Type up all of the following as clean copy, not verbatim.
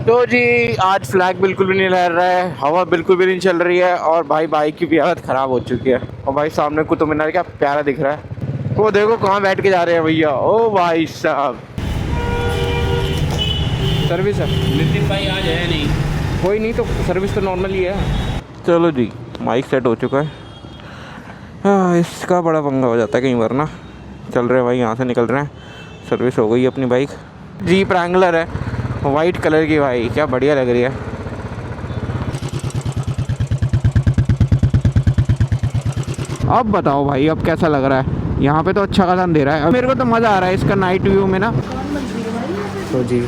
तो जी आज फ्लैग बिल्कुल भी नहीं लहर रहा है, हवा बिल्कुल भी नहीं चल रही है और भाई बाइक की भी हालत ख़राब हो चुकी है। और भाई सामने कुतुब मीनार क्या प्यारा दिख रहा है। वो देखो कहाँ बैठ के जा रहे हैं भैया। ओ भाई साहब सर्विस है नितिन भाई आज है नहीं। कोई नहीं, तो सर्विस तो नॉर्मल ही है। चलो जी माइक सेट हो चुका है। हाँ इसका बड़ा पंगा हो जाता है कई बार ना। चल रहे हैं भाई, यहाँ से निकल रहे हैं। सर्विस हो गई अपनी बाइक। जीप रैंगलर है वाइट कलर की, भाई क्या बढ़िया लग रही है। अब बताओ भाई अब कैसा लग रहा है। यहाँ पे तो अच्छा खासा अंधेरा है। मेरे को तो मज़ा आ रहा है इसका नाइट व्यू में ना। तो जी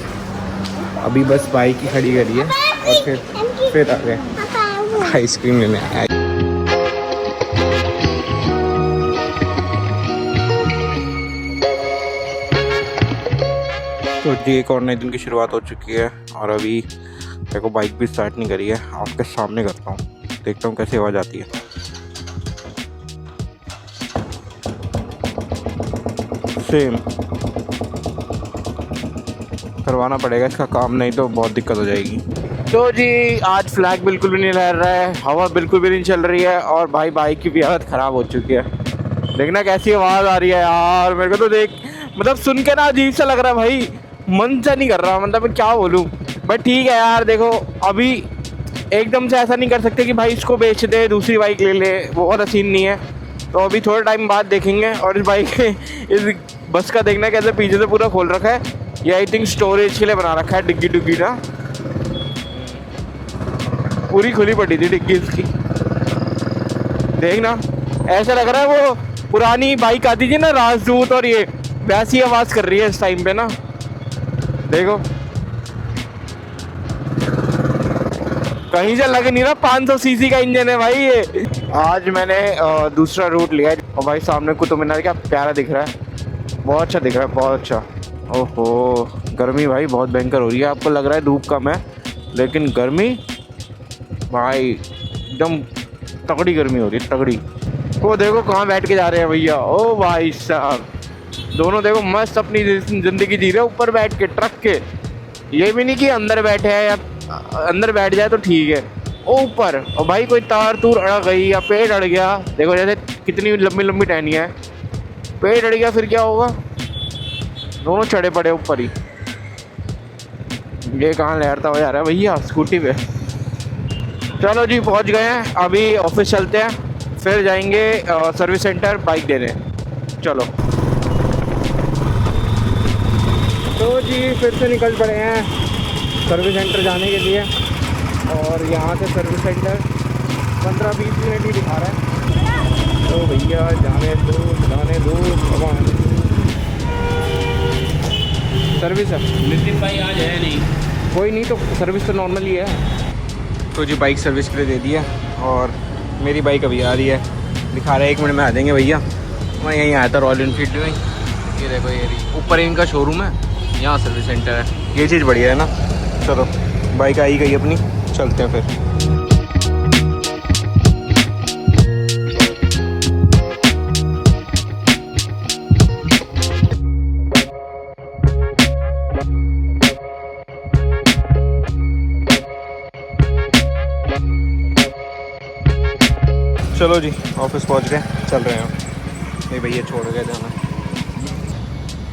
अभी बस बाइक ही खड़ी करी है और फिर आ गए आइसक्रीम लेने आए। तो जी एक और नए दिन की शुरुआत हो चुकी है और अभी देखो बाइक भी स्टार्ट नहीं करी है। आपके सामने करता हूँ, देखता हूँ कैसे आवाज़ आती है। सेम करवाना पड़ेगा इसका काम, नहीं तो बहुत दिक्कत हो जाएगी। तो जी आज फ्लैग बिल्कुल भी नहीं लहर रहा है, हवा बिल्कुल भी नहीं चल रही है और भाई बाइक की भी हालत ख़राब हो चुकी है। देखना कैसी आवाज़ आ रही है यार। मेरे को तो देख मतलब सुन के ना अजीब सा लग रहा है भाई, मन से नहीं कर रहा। मतलब मैं क्या बोलूँ, बट ठीक है यार। देखो अभी एकदम से ऐसा नहीं कर सकते कि भाई इसको बेच दे दूसरी बाइक ले ले, वो वाला सीन नहीं है। तो अभी थोड़े टाइम बाद देखेंगे। और इस बाइक इस बस का देखना कैसे पीछे से पूरा खोल रखा है। ये आई थिंक स्टोरेज के लिए बना रखा है, डिग्गी डुग्गी ना पूरी खुली पड़ी थी डिग्गी इसकी। देखना ऐसा लग रहा है वो पुरानी बाइक आती थी ना राजदूत, और ये वैसी आवाज़ कर रही है इस टाइम पे ना। देखो कहीं से लग नहीं रहा 500 सीसी का इंजन है भाई ये। आज मैंने दूसरा रूट लिया है और भाई सामने कुतुब मीनार क्या प्यारा दिख रहा है। बहुत अच्छा दिख रहा है, बहुत अच्छा। ओहो गर्मी भाई बहुत भयंकर हो रही है। आपको लग रहा है धूप कम है, लेकिन गर्मी भाई एकदम तगड़ी गर्मी हो रही है, तगड़ी। वो देखो कहाँ बैठ के जा रहे हैं भैया। ओ भाई साहब दोनों देखो मस्त अपनी ज़िंदगी जी रहे हैं ऊपर बैठ के ट्रक के। ये भी नहीं कि अंदर बैठे हैं, या अंदर बैठ जाए तो ठीक है, ऊपर। और भाई कोई तार तूर अड़ गई या पेड़ अड़ गया, देखो जैसे कितनी लंबी लंबी टहनियाँ हैं, पेड़ अड़ गया फिर क्या होगा। दोनों चढ़े पड़े ऊपर ही। ये कहाँ लहरता हुआ जा रहा है भैया स्कूटी पे। चलो जी पहुँच गए हैं, अभी ऑफिस चलते हैं, फिर जाएंगे सर्विस सेंटर बाइक देने। चलो तो जी फिर से निकल पड़े हैं सर्विस सेंटर जाने के लिए। और यहाँ से सर्विस सेंटर 15-20 मिनट ही दिखा रहा है। तो भैया जाने दो भगवान। सर्विस है नितिन भाई आज है नहीं। कोई नहीं, तो सर्विस तो नॉर्मल ही है। तो जी बाइक सर्विस के लिए दे दिया और मेरी बाइक अभी आ रही है। दिखा रहा है 1 मिनट में आ जाएंगे भैया। मैं यहीं आया था रॉयल इनफील्ड में। ये देखो ये ऊपर इनका शोरूम है, यहाँ सर्विस सेंटर है। ये चीज़ बढ़िया है ना। चलो बाइक आई गई अपनी, चलते हैं फिर। चलो जी ऑफिस पहुंच गए, चल रहे हैं। नहीं भैया छोड़ गए थे हमें।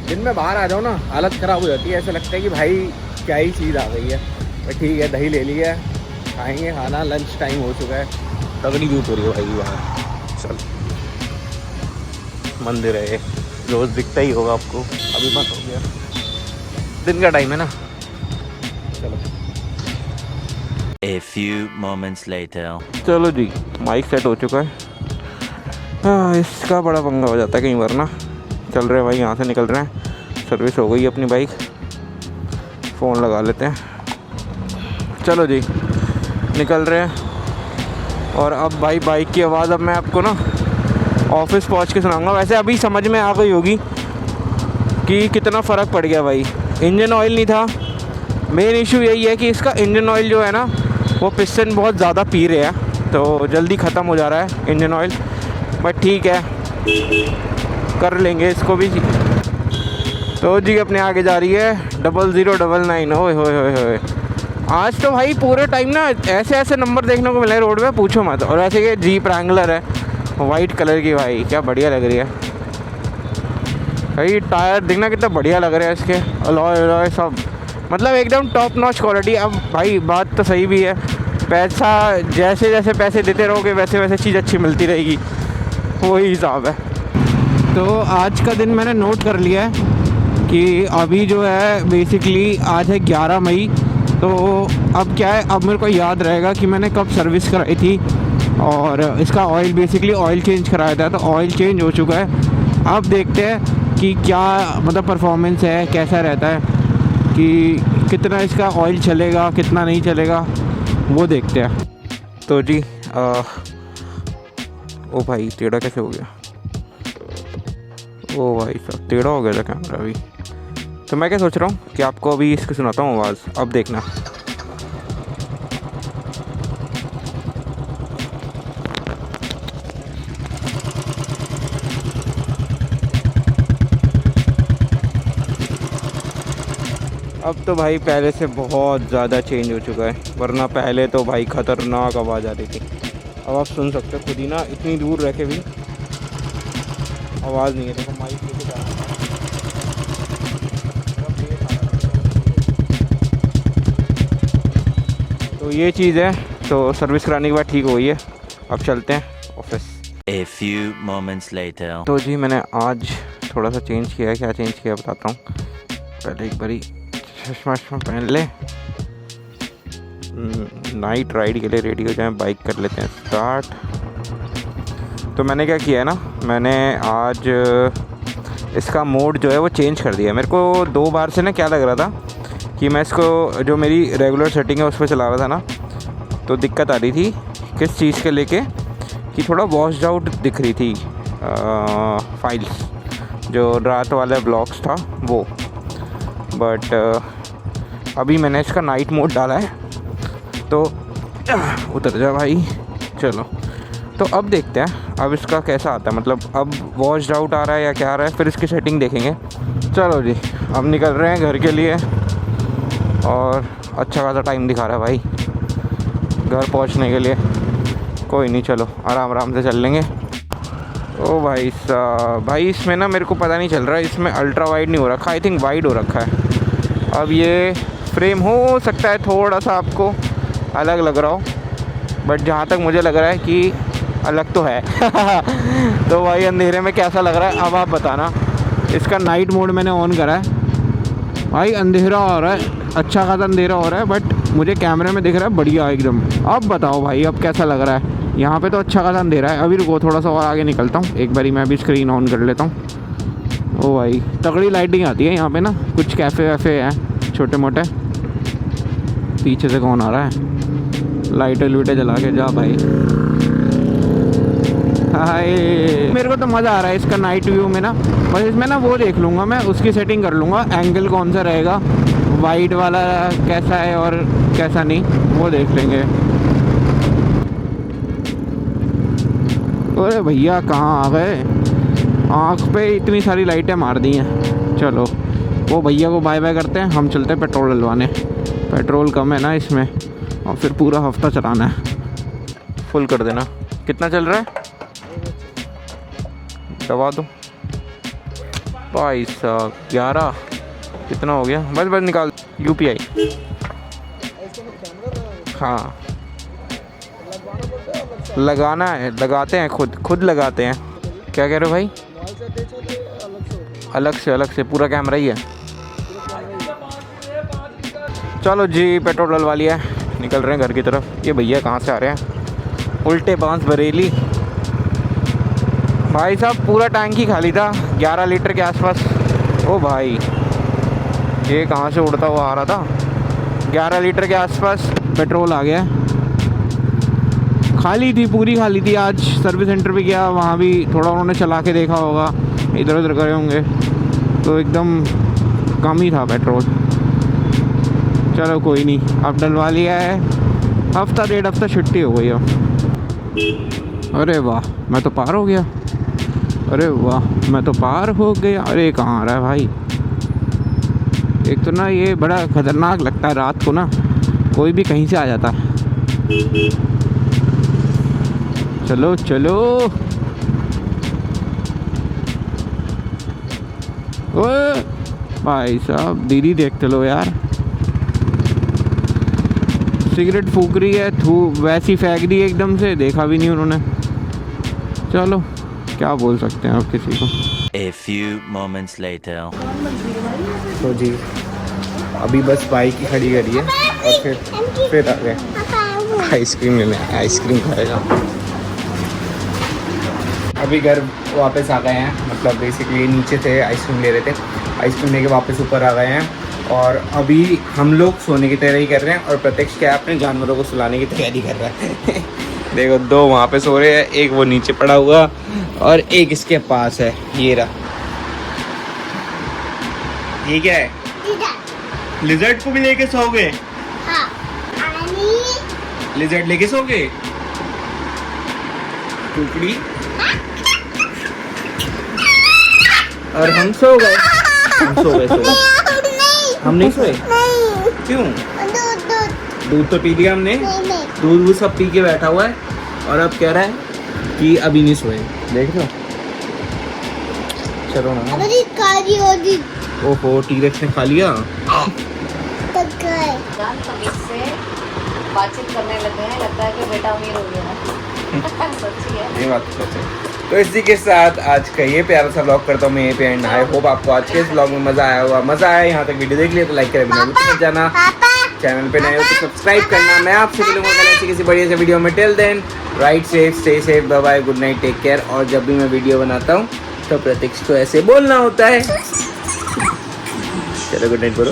दिन में बाहर आ जाओ ना हालत ख़राब हो जाती है। ऐसा लगता है कि भाई क्या ही चीज़ आ गई है। पर ठीक है दही ले लिया, खाएंगे खाना। लंच टाइम हो चुका है, तगड़ी धूप हो रही है भाई बाहर। चल मंदिर है, रोज़ दिखता ही होगा आपको, अभी बंद हो गया। दिन का टाइम है ना। चलो A few moments later. चलो जी माइक सेट हो चुका है। हाँ इसका बड़ा पंगा हो जाता है कई बार ना। चल रहे हैं भाई, यहाँ से निकल रहे हैं। सर्विस हो गई अपनी बाइक, फ़ोन लगा लेते हैं। चलो जी निकल रहे हैं। और अब भाई बाइक की आवाज़ अब मैं आपको ना ऑफिस पहुँच के सुनाऊंगा। वैसे अभी समझ में आ गई होगी कि कितना फ़र्क पड़ गया भाई। इंजन ऑयल नहीं था, मेन इशू यही है कि इसका इंजन ऑयल जो है ना वो पिस्टन बहुत ज़्यादा पी रहे हैं, तो जल्दी ख़त्म हो जा रहा है इंजन ऑयल। बट ठीक है कर लेंगे इसको भी। तो जी अपने आगे जा रही है 0099। ओए होए होए होए आज तो भाई पूरे टाइम ना ऐसे ऐसे नंबर देखने को मिले रोड पे, पूछो मत। और ऐसे कि जीप रैंगलर है वाइट कलर की, भाई क्या बढ़िया लग रही है भाई। टायर देखना कितना बढ़िया लग रहा है इसके, अलॉय अलॉय सब, मतलब एकदम टॉप नॉच क्वालिटी। अब भाई बात तो सही भी है, पैसा जैसे जैसे पैसे देते रहोगे वैसे वैसे चीज़ अच्छी मिलती रहेगी, वही हिसाब है। तो आज का दिन मैंने नोट कर लिया है कि अभी जो है बेसिकली आज है 11 मई। तो अब क्या है, अब मेरे को याद रहेगा कि मैंने कब सर्विस कराई थी, और इसका ऑयल बेसिकली ऑयल चेंज कराया था। तो ऑयल चेंज हो चुका है। अब देखते हैं कि क्या मतलब परफॉर्मेंस है, कैसा रहता है, कि कितना इसका ऑयल चलेगा कितना नहीं चलेगा, वो देखते हैं। तो जी ओ भाई टेढ़ा कैसे हो गया, ओ भाई साहब टेढ़ा हो गया था कैमरा अभी। तो मैं क्या सोच रहा हूँ कि आपको अभी इसकी सुनाता हूँ आवाज़, अब देखना। अब तो भाई पहले से बहुत ज़्यादा चेंज हो चुका है, वरना पहले तो भाई ख़तरनाक आवाज़ आ रही थी। अब आप सुन सकते हो खुद ही ना, इतनी दूर रह के भी आवाज़ नहीं है। देखो माइक लेके जा रहा है, तो ये चीज़ है। तो सर्विस कराने के बाद ठीक हो गई है, अब चलते हैं office. A few moments later. तो जी मैंने आज थोड़ा सा चेंज किया है, क्या चेंज किया बताता हूँ। पहले एक बारी चश्मा पहन ले, नाइट राइड के लिए रेडी हो जाएं, बाइक कर लेते हैं स्टार्ट। तो मैंने क्या किया है ना, मैंने आज इसका मोड जो है वो चेंज कर दिया। मेरे को 2 बार से ना क्या लग रहा था कि मैं इसको जो मेरी रेगुलर सेटिंग है उस पर चला रहा था ना, तो दिक्कत आ रही थी किस चीज़ के लेके, कि थोड़ा वॉश्ड आउट दिख रही थी फाइल्स, जो रात वाला ब्लॉग्स था वो। बट अभी मैंने इसका नाइट मोड डाला है, तो उतर जा भाई। चलो तो अब देखते हैं अब इसका कैसा आता है, मतलब अब वॉश्ड आउट आ रहा है या क्या आ रहा है, फिर इसकी सेटिंग देखेंगे। चलो जी अब निकल रहे हैं घर के लिए, और अच्छा खासा टाइम दिखा रहा है भाई घर पहुंचने के लिए। कोई नहीं, चलो आराम आराम से चल लेंगे। ओ भाई साहब, भाई इसमें ना मेरे को पता नहीं चल रहा है, इसमें अल्ट्रा वाइड नहीं हो रखा, आई थिंक वाइड हो रखा है। अब ये फ्रेम हो सकता है थोड़ा सा आपको अलग लग रहा हो, बट जहाँ तक मुझे लग रहा है कि अलग तो है। तो भाई अंधेरे में कैसा लग रहा है अब आप बताना। इसका नाइट मोड मैंने ऑन करा है, भाई अंधेरा हो रहा है, अच्छा खासा अंधेरा हो रहा है, बट मुझे कैमरे में दिख रहा है बढ़िया एकदम। अब बताओ भाई अब कैसा लग रहा है। यहाँ पे तो अच्छा खासा अंधेरा है। अभी रुको थोड़ा सा और आगे निकलता हूँ, एक बारी मैं भी स्क्रीन ऑन कर लेता हूँ। ओ भाई तगड़ी लाइटिंग आती है यहाँ पे ना, कुछ कैफ़े वैफ़े हैं छोटे मोटे। पीछे से कौन आ रहा है, लाइटें लूटें जला के जा भाई। हाय मेरे को तो मज़ा आ रहा है इसका नाइट व्यू में ना। बस इसमें ना वो देख लूँगा मैं, उसकी सेटिंग कर लूँगा, एंगल कौन सा रहेगा, वाइड वाला कैसा है और कैसा नहीं, वो देख लेंगे। अरे भैया कहाँ आ गए, आँख पे इतनी सारी लाइटें मार दी हैं। चलो वो भैया को बाय बाय करते हैं, हम चलते हैं पेट्रोल डलवाने। पेट्रोल कम है ना इसमें, और फिर पूरा हफ्ता चलाना है। फुल कर देना। कितना चल रहा है दबा दो भाई साहब, 11 कितना हो गया। बस बस निकाल UPI। हाँ लगाना है, लगाते हैं खुद लगाते हैं। क्या कह रहे हो भाई, अलग से पूरा कैमरा ही है। चलो जी पेट्रोल डलवा लिया है, निकल रहे हैं घर की तरफ। ये भैया कहाँ से आ रहे हैं, उल्टे बांस बरेली। भाई साहब पूरा टैंक ही खाली था, 11 लीटर के आसपास। ओ भाई ये कहाँ से उड़ता हुआ आ रहा था। 11 लीटर के आसपास पेट्रोल आ गया। खाली थी, पूरी खाली थी। आज सर्विस सेंटर पे गया, वहाँ भी थोड़ा उन्होंने चला के देखा होगा, इधर उधर करे होंगे, तो एकदम कम ही था पेट्रोल। चलो कोई नहीं, अब डलवा लिया है, हफ्ता 1.5 हफ्ता छुट्टी हो गई अब। अरे वाह मैं तो पार हो गया, अरे वाह मैं तो पार हो गया। अरे कहाँ आ रहा है भाई, एक तो ना ये बड़ा ख़तरनाक लगता है रात को ना, कोई भी कहीं से आ जाता है। चलो चलो, ओए भाई साहब, दीदी देखते लो यार, सिगरेट फूक रही है, थू वैसी फेंक दी एकदम से, देखा भी नहीं उन्होंने। चलो क्या बोल सकते हैं आप किसी को। A few moments later. तो जी अभी बस बाइक ही खड़ी करी है और फिर आ गए आइसक्रीम लेने। आइसक्रीम खाएगा। अभी घर वापस आ गए हैं, मतलब बेसिकली नीचे थे, आइसक्रीम ले रहे थे, आइसक्रीम लेके वापस ऊपर आ गए हैं और अभी हम लोग सोने की तैयारी कर रहे हैं और प्रत्यक्ष क्या है, अपने जानवरों को सुलाने की तैयारी कर रहा है। देखो, दो वहाँ पे सो रहे हैं, एक वो नीचे पड़ा हुआ और एक इसके पास है, ये रहा। ये क्या है? लिजर्ड को भी लेके सोओगे? लिजर्ड लेके सोओगे? टुकड़ी और हम सो गए। हम सो गए। हम नहीं सोए? क्यों? दूध तो पी लिया हमने, दूध वो सब पी के बैठा हुआ है और अब कह रहा है कि अभी नहीं सोए। देख लो, चलो ना। ओहो, टी-रेक्स ने खा लिया। बातचीत करने लगे हैं, लगता है कि बेटा अमीर हो गया। सच्ची है, ये बात तो सच है। तो इसी के साथ आज का ये प्यारा सा व्लॉग करता हूँ मैं यहीं पे एंड। आई होप आपको आज के इस व्लॉग में मजा आया होगा। मजा आया, यहाँ तक वीडियो देख लिया तो लाइक करें, मत जाना, चैनल पे नए हो तो सब्सक्राइब करना। मैं आपसे मिलूंगा कल ऐसी किसी बढ़िया से वीडियो में। Till then right safe, stay safe, bye bye, good night, take care. और जब भी मैं वीडियो बनाता हूँ तो प्रतीक्ष को ऐसे बोलना होता है। चलो गुड नाइट बोलो।